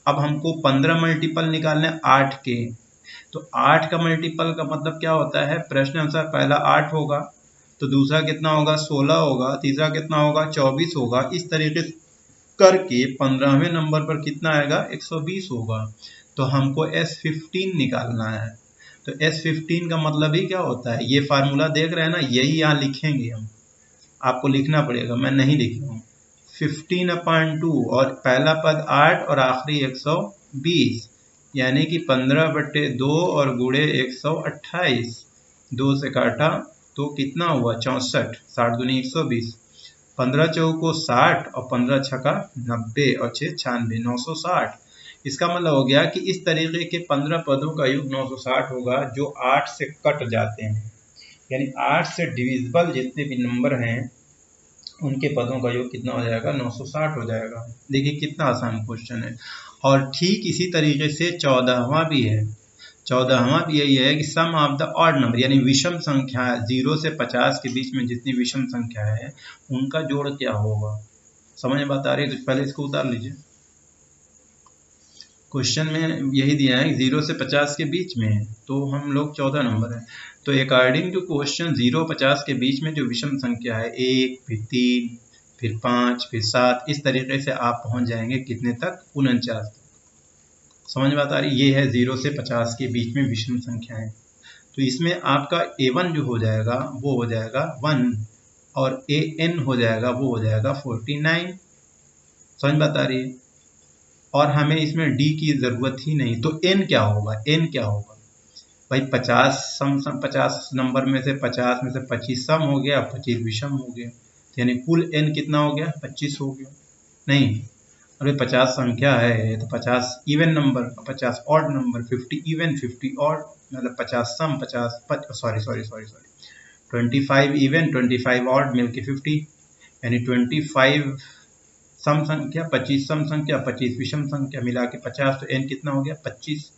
अब हमको 15 मल्टीपल निकालने 8 के, तो 8 का मल्टीपल का मतलब क्या होता है, प्रश्न अनुसार पहला 8 होगा, तो दूसरा कितना होगा, 16 होगा, तीसरा कितना होगा, 24 होगा, इस तरीके से करके 15वें नंबर पर कितना आएगा, 120 होगा। तो हमको S15 निकालना है, तो S15 का मतलब ही क्या होता है, ये फार्मूला देख रहे हैं ना, यही यहाँ लिखेंगे हम, आपको लिखना पड़ेगा, मैं नहीं लिख रहा हूँ, 15/2 और पहला पद 8 और आखिरी 120, यानी कि 15/2 और गुणे 128, 2 से काटा तो कितना हुआ, 64, 60 दूनी 120, 15 चौको 60 और 15 छक्का 90 और 6 96, 960। इसका मतलब हो गया कि इस तरीके के 15 पदों का योग 960 होगा जो 8 से कट जाते हैं, यानी 8 से डिविजिबल जितने भी नंबर हैं उनके पदों का योग कितना हो जाएगा, 960 हो जाएगा। देखिए कितना आसान क्वेश्चन है। और ठीक इसी तरीके से 14वां भी है। 14वां भी यही है कि sum of the odd number, यानी विषम संख्या 0 से 50 के बीच में जितनी विषम संख्या है उनका जोड़ क्या होगा। समझ में बात आ रही है? तो पहले इसको उतार लीजिए। क्वेश्चन में यही दिया है कि 0 से 50 के बीच में है, तो हम लोग 14 नंबर है। तो अकॉर्डिंग टू क्वेश्चन 0-50 के बीच में जो विषम संख्या है 1, फिर 3, फिर 5, फिर 7, इस तरीके से आप पहुंच जाएंगे कितने तक, 49 तक। समझ में बात आ रही? ये है 0 से 50 के बीच में विषम संख्याएं। तो इसमें आपका a1 जो हो जाएगा वो हो जाएगा 1 और an हो जाएगा वो हो जाएगा 49। समझ में बात आ रही है? और हमें इसमें d की ज़रूरत ही नहीं, तो n क्या होगा, n क्या होगा भाई, 50 50 नंबर में से 50 में से 25 सम हो गया, 25 विषम हो गया, यानी कुल n कितना हो गया, 25 हो गया। नहीं, अरे 50 संख्या है तो 50 even number, 50 odd number, 50 even 50 odd, मतलब 50 सम 50 25 इवन 25 ऑड मिलके 50, यानी 25 सम संख्या, 25 सम संख्या, 25 विषम संख्या, मिला के 50, तो n कितना हो गया, 25।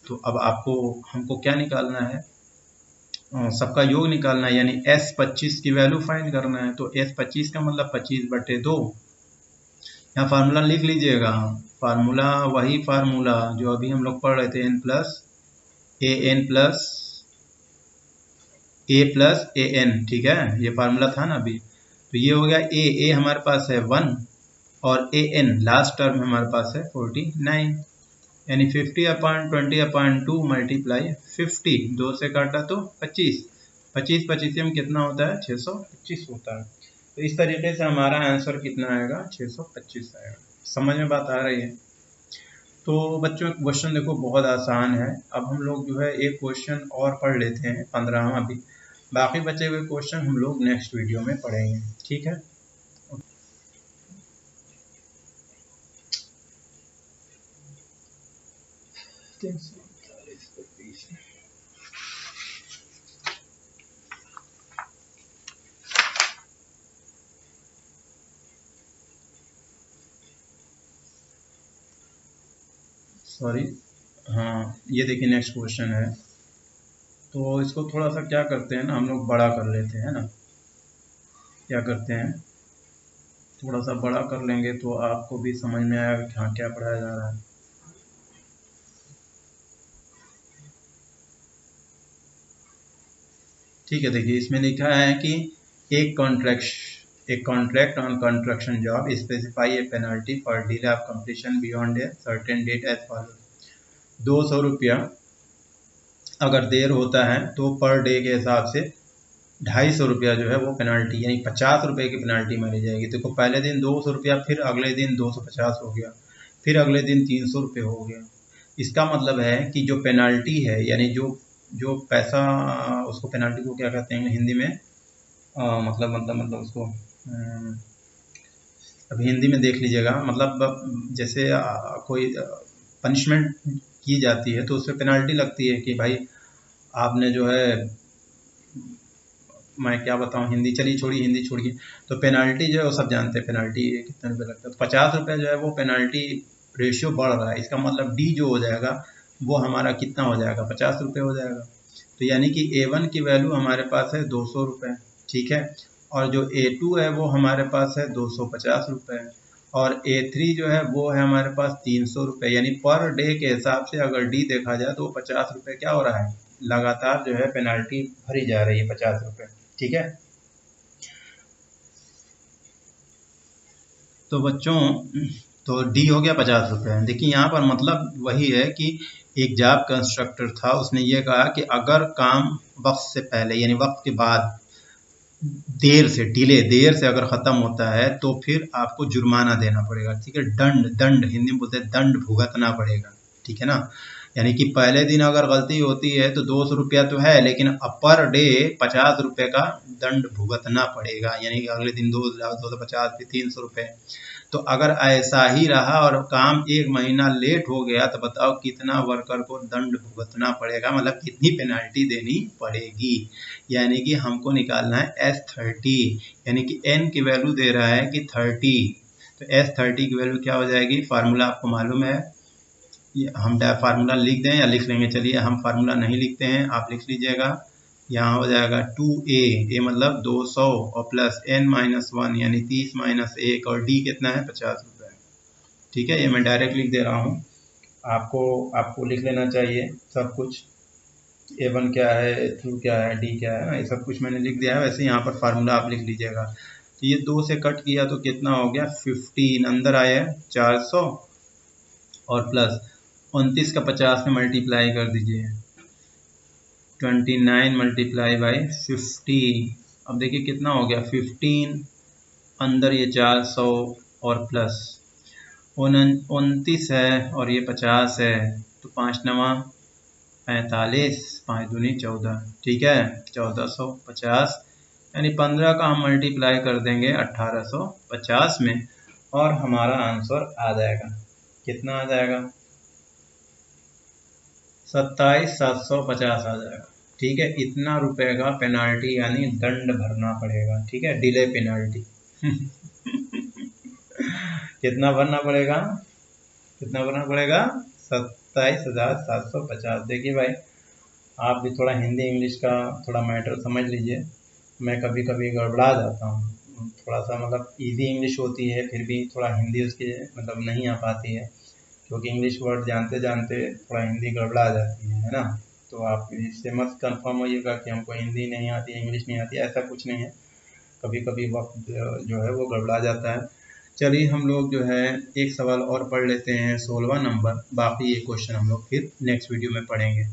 तो अब हमको क्या निकालना है, सबका योग निकालना है, यानी S25 की वैल्यू फाइंड करना है। तो S25 का मतलब 25/2। यहाँ फार्मूला लिख लीजिएगा, फार्मूला वही फार्मूला जो अभी हम लोग पढ़ रहे थे, n plus a plus an, ठीक है, ये फार्मूला था ना अभी। तो ये हो गया a हमारे पास है 1 और an लास्ट टर्म हमारे पास है 49, यानी 50/20/2 मल्टीप्लाई 50, 2 से काटा तो 25, 25 में कितना होता है, 625 होता है। तो इस तरीके से हमारा आंसर कितना आएगा, 625 आएगा। समझ में बात आ रही है? तो बच्चों क्वेश्चन देखो बहुत आसान है। अब हम लोग जो है एक क्वेश्चन और पढ़ लेते हैं, 15वां भी। बाकी बचे हुए क्वेश्चन हम लोग नेक्स्ट वीडियो में पढ़ेंगे, ठीक है। सॉरी, हाँ ये देखिए नेक्स्ट क्वेश्चन है। तो इसको थोड़ा सा क्या करते हैं ना, हम लोग बड़ा कर लेते हैं ना, क्या करते हैं, थोड़ा सा बड़ा कर लेंगे तो आपको भी समझ में आएगा कि हाँ क्या पढ़ाया जा रहा है। ठीक है, देखिए इसमें लिखा है कि एक contract on construction job specify a penalty for delay of completion beyond a certain date as follow. 200 रुपया अगर देर होता है तो पर डे के हिसाब से 250 रुपया जो है वो पेनल्टी, यानी 50 रुपये की पेनल्टी मानी जाएगी। देखो पहले दिन 200 रुपया, फिर अगले दिन 250 हो गया, फिर अगले दिन 300 रुपये हो गया। इसका मतलब है कि जो पेनल्टी है, यानी जो पैसा, उसको पेनल्टी को क्या कहते हैं हिंदी में, मतलब उसको अभी हिंदी में देख लीजिएगा। मतलब जैसे कोई पनिशमेंट की जाती है तो उसमें पेनल्टी लगती है कि भाई आपने जो है, मैं क्या बताऊं हिंदी, चलिए छोड़िए हिंदी छोड़िए। तो पेनल्टी जो है वो सब जानते हैं पेनल्टी कितने रुपये लगता है। तो 50 रुपये जो है वो पेनल्टी रेशियो बढ़ रहा है, इसका मतलब डी जो हो जाएगा वो हमारा कितना हो जाएगा, 50 रुपये हो जाएगा। तो यानी कि A1 की वैल्यू हमारे पास है 200 रुपये, ठीक है, और जो A2 है वो हमारे पास है 250 रुपये, और A3 जो है वो है हमारे पास 300 रुपये। यानी पर डे के हिसाब से अगर डी देखा जाए तो 50 रुपये क्या हो रहा है, लगातार जो है पेनल्टी भरी जा रही है 50 रुपये, ठीक है। तो बच्चों तो डी हो गया 50 रुपये। देखिए यहाँ पर मतलब वही है कि एक जॉब कंस्ट्रक्टर था, उसने ये कहा कि अगर काम वक्त से पहले यानी वक्त के बाद देर से अगर ख़त्म होता है तो फिर आपको जुर्माना देना पड़ेगा, ठीक है। दंड हिंदी में बोलते हैं दंड भुगतना पड़ेगा, ठीक है ना। यानी कि पहले दिन अगर गलती होती है तो 200 रुपया तो है, लेकिन पर डे 50 रुपये का दंड भुगतना पड़ेगा, यानी कि अगले दिन 250 फिर 300 रुपये। तो अगर ऐसा ही रहा और काम 1 महीना लेट हो गया तो बताओ कितना वर्कर को दंड भुगतना पड़ेगा, मतलब कितनी पेनाल्टी देनी पड़ेगी। यानी कि हमको निकालना है S30, यानी कि n की वैल्यू दे रहा है कि 30, तो S30 की वैल्यू क्या हो जाएगी, फार्मूला आपको मालूम है, हम फार्मूला लिख दें या लिख लेंगे, चलिए हम फार्मूला नहीं लिखते हैं, आप लिख लीजिएगा। यहाँ हो जाएगा 2a, ए मतलब 200 और प्लस n-1 यानी 30 माइनस 1 और d कितना है 50 रुपये। ठीक है, ये मैं डायरेक्ट लिख दे रहा हूँ, आपको लिख लेना चाहिए सब कुछ, a1 क्या है, a2 क्या है, d क्या है, ये सब कुछ मैंने लिख दिया है। वैसे यहाँ पर फार्मूला आप लिख लीजिएगा। तो ये 2 से कट किया तो कितना हो गया 15, अंदर आया 400 और प्लस 29 का 50 में मल्टीप्लाई कर दीजिए, 29 मल्टीप्लाई बाई 50। अब देखिए कितना हो गया 15, अंदर ये 400 और प्लस 29 है और ये 50 है, तो 5 नवा 45, 5 दूनी 14, ठीक है 1450, यानी 15 का हम मल्टीप्लाई कर देंगे 1850 में और हमारा आंसर आ जाएगा, कितना आ जाएगा 27,750 आ जाएगा। ठीक है, इतना रुपए का पेनाल्टी यानी दंड भरना पड़ेगा। ठीक है, डिले पेनाल्टी कितना भरना पड़ेगा, कितना भरना पड़ेगा 27,750। देखिए भाई, आप भी थोड़ा हिंदी इंग्लिश का थोड़ा मैटर समझ लीजिए, मैं कभी कभी गड़बड़ा जाता हूँ, थोड़ा सा मतलब इजी इंग्लिश होती है फिर भी थोड़ा हिंदी उसकी मतलब नहीं आ पाती है, क्योंकि इंग्लिश वर्ड जानते जानते थोड़ा हिंदी गड़बड़ा जाती है ना। तो आप इससे मत कंफर्म होइएगा कि हमको हिंदी नहीं आती, इंग्लिश नहीं आती, ऐसा कुछ नहीं है, कभी कभी वक्त जो है वो गड़बड़ा जाता है। चलिए हम लोग जो है एक सवाल और पढ़ लेते हैं, 16वां नंबर, बाकी ये क्वेश्चन हम लोग फिर नेक्स्ट वीडियो में पढ़ेंगे।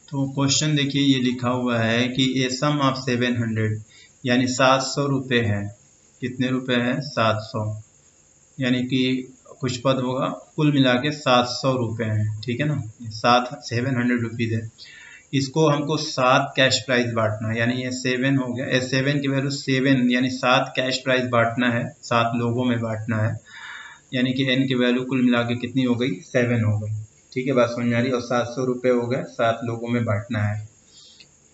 तो क्वेश्चन देखिए, ये लिखा हुआ है कि ए सम ऑफ 700 यानी 700 रुपये है, कितने रुपए है 700, यानी कि कुछ पद होगा, कुल मिला के 700 रुपये हैं। ठीक है ना, 700 रुपीज़ है, इसको हमको 7 कैश प्राइस बांटना है, यानी ये 7 हो गया, 7 की वैल्यू 7 यानी 7 कैश प्राइस बांटना है, 7 लोगों में बांटना है, यानी कि n की वैल्यू कुल मिला के कितनी हो गई 7 हो गई। ठीक है, बात समझ आ रही, और 700 रुपये हो गए, 7 लोगों में बांटना है।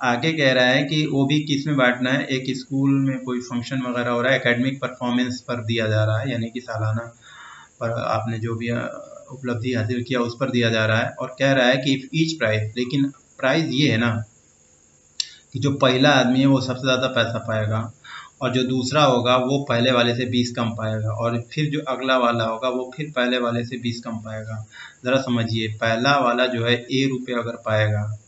आगे कह रहा है कि वो भी किस में बांटना है, एक स्कूल में कोई फंक्शन वगैरह हो रहा है, एकेडमिक परफॉर्मेंस पर दिया जा रहा है, यानी कि सालाना पर आपने जो भी उपलब्धि हासिल किया उस पर दिया जा रहा है, और कह रहा है कि ईच प्राइज, लेकिन प्राइज ये है ना कि जो पहला आदमी है वो सबसे ज़्यादा पैसा पाएगा, और जो दूसरा होगा वो पहले वाले से 20 कम पाएगा, और फिर जो अगला वाला होगा वो फिर पहले वाले से 20 कम पाएगा। ज़रा समझिए, पहला वाला जो है A रुपये अगर पाएगा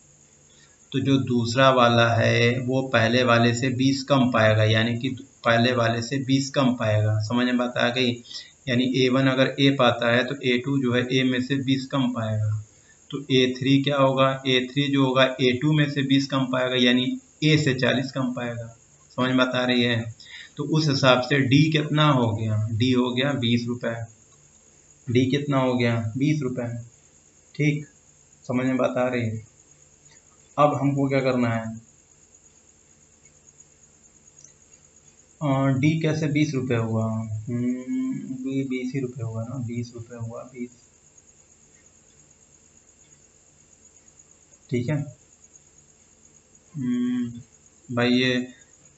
तो जो दूसरा वाला है वो पहले वाले से 20 कम पाएगा, यानी कि पहले वाले से 20 कम पाएगा। समझ में बात आ गई, यानी A1 अगर A पाता है तो A2 जो है A में से 20 कम पाएगा, तो A3 क्या होगा, A3 जो होगा A2 में से 20 कम पाएगा, यानी A से 40 कम पाएगा। समझ में बात आ रही है, तो उस हिसाब से D कितना हो गया, D हो गया 20 रुपये, D कितना हो गया 20 रुपये। ठीक, समझ में बात आ रही है। अब हमको क्या करना है, डी कैसे 20 रुपये हुआ, 20 ही रुपये हुआ ना, 20 रुपये हुआ 20, ठीक है भाई, ये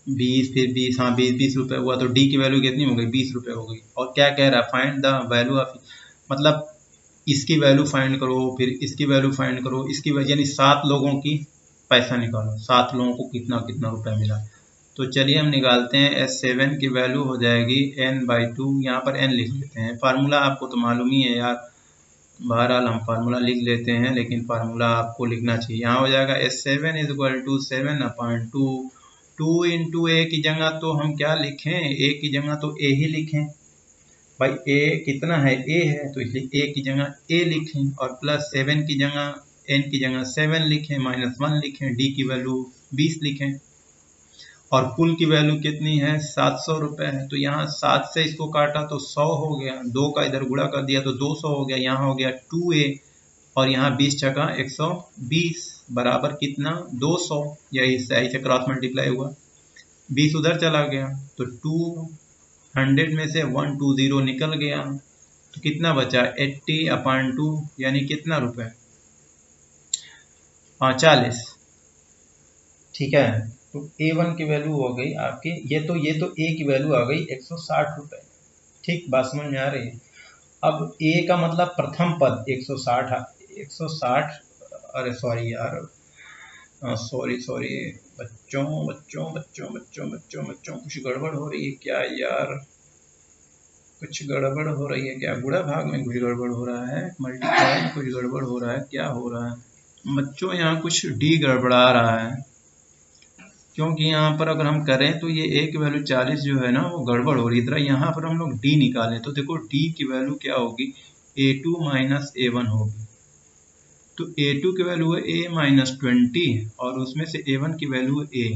20 फिर 20, हाँ 20 रुपये हुआ, तो डी की वैल्यू कितनी हो गई 20 रुपये हो गई। और क्या कह रहा है, फाइंड द वैल्यू ऑफ, मतलब इसकी वैल्यू फाइंड करो, फिर इसकी वैल्यू फाइंड करो, इसकी वैल्यू, यानी 7 लोगों की पैसा निकालो, 7 लोगों को कितना कितना रुपया मिला। तो चलिए हम निकालते हैं, S7 की वैल्यू हो जाएगी n/2, यहाँ पर n लिख लेते हैं, फार्मूला आपको तो मालूम ही है यार, बहरहाल हम फार्मूला लिख लेते हैं, लेकिन फार्मूला आपको लिखना चाहिए। यहाँ हो जाएगा S7 = 7/2, 2 × a की जगह तो हम क्या लिखें, a की जगह तो a ही लिखें भाई, a कितना है a है, तो इसलिए a की जगह a लिखें, और प्लस 7 की जगह n की जगह 7 लिखें, -1 लिखें, d की वैल्यू 20 लिखें, और कुल की वैल्यू कितनी है 700 रुपये है, तो यहाँ 7 से इसको काटा तो 100 हो गया, 2 का इधर गुणा कर दिया तो 200 हो गया, यहाँ हो गया 2a, और यहाँ 20 छका 120 बराबर कितना 200, यही सही से क्रॉस मल्टीप्लाई हुआ, 20 उधर चला गया तो 200 में से 120 निकल गया, तो कितना बचा 80/2 यानी कितना रुपए 40। ठीक है, तो A1 की वैल्यू हो गई आपकी, ये तो A की वैल्यू आ गई 160 रुपए। ठीक, बात समझ में आ रही है। अब A का मतलब प्रथम पद 160, अरे सॉरी यार, सॉरी बच्चों कुछ गड़बड़ हो रही है क्या यार, कुछ गड़बड़ हो रही है क्या, गुणा भाग में कुछ गड़बड़ हो रहा है, मल्टीप्लाई में कुछ गड़बड़ हो रहा है, क्या हो रहा है बच्चों, यहाँ कुछ डी गड़बड़ा रहा है, क्योंकि यहाँ पर अगर हम करें तो ये A की वैल्यू 40 जो है ना वो गड़बड़ हो रही है। यहाँ पर हम लोग D निकालें तो देखो D की वैल्यू क्या होगी, A2 माइनस A1 होगी, तो A2 की वैल्यू है A माइनस 20 और उसमें से A1 की वैल्यू है A,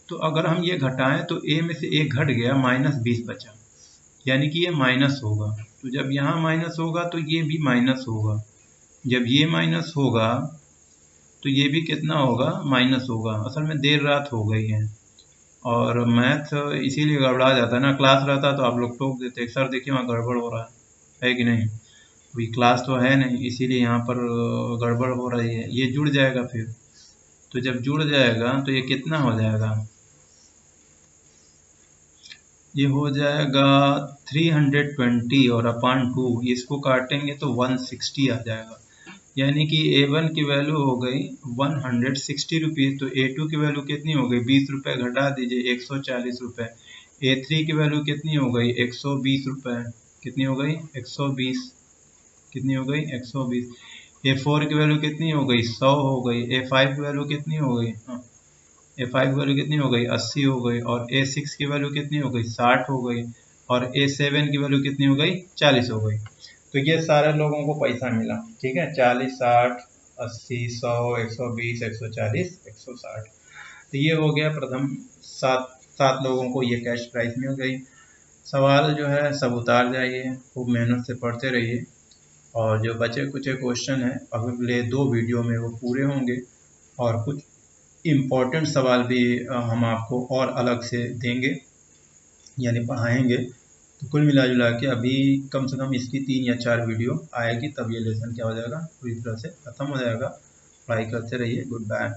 तो अगर हम ये घटाएं तो A में से A घट गया, माइनस 20 बचा, यानी कि ये माइनस होगा, तो जब यहाँ माइनस होगा तो ये भी माइनस होगा, जब ये माइनस होगा तो ये भी कितना होगा, माइनस होगा। असल में देर रात हो गई है और मैथ इसीलिए गड़बड़ा जाता है ना, क्लास रहता तो आप लोग टोक देते, सर देखिए वहाँ गड़बड़ हो रहा है कि नहीं, अभी क्लास तो है नहीं इसीलिए यहाँ पर गड़बड़ हो रही है। ये जुड़ जाएगा फिर, तो जब जुड़ जाएगा तो ये कितना हो जाएगा, ये हो जाएगा 320 और अपान 2, इसको काटेंगे तो 160 आ जाएगा, यानी कि A1 की वैल्यू हो गई 160 रुपीज़, तो A2 की वैल्यू कितनी हो गई, 20 रुपये घटा दीजिए 140 रुपये, A3 की वैल्यू कितनी हो गई 120 रुपये, कितनी हो गई 120, कितनी हो गई 120, A4 की वैल्यू कितनी हो गई 100 हो गई, A5 की वैल्यू कितनी हो गई, A5 की वैल्यू कितनी हो गई 80 हो गई, और A6 की वैल्यू कितनी हो गई 60 हो गई, और A7 की वैल्यू कितनी हो गई 40 हो गई। तो ये सारे लोगों को पैसा मिला, ठीक है, 40, 60, 80, 100, 120, 140, 160, तो ये हो गया प्रथम सात लोगों को ये कैश प्राइस मिल गई। सवाल जो है सब उतार जाइए, खूब मेहनत से पढ़ते रहिए, और जो बचे कुछ क्वेश्चन है अगले 2 वीडियो में वो पूरे होंगे, और कुछ इम्पोर्टेंट सवाल भी हम आपको और अलग से देंगे यानी पढ़ाएंगे। तो कुल मिला जुला के अभी कम से कम इसकी 3 या 4 वीडियो आएगी, तब ये लेसन क्या हो जाएगा पूरी तरह से ख़त्म हो जाएगा। पढ़ाई करते रहिए, गुड बाय।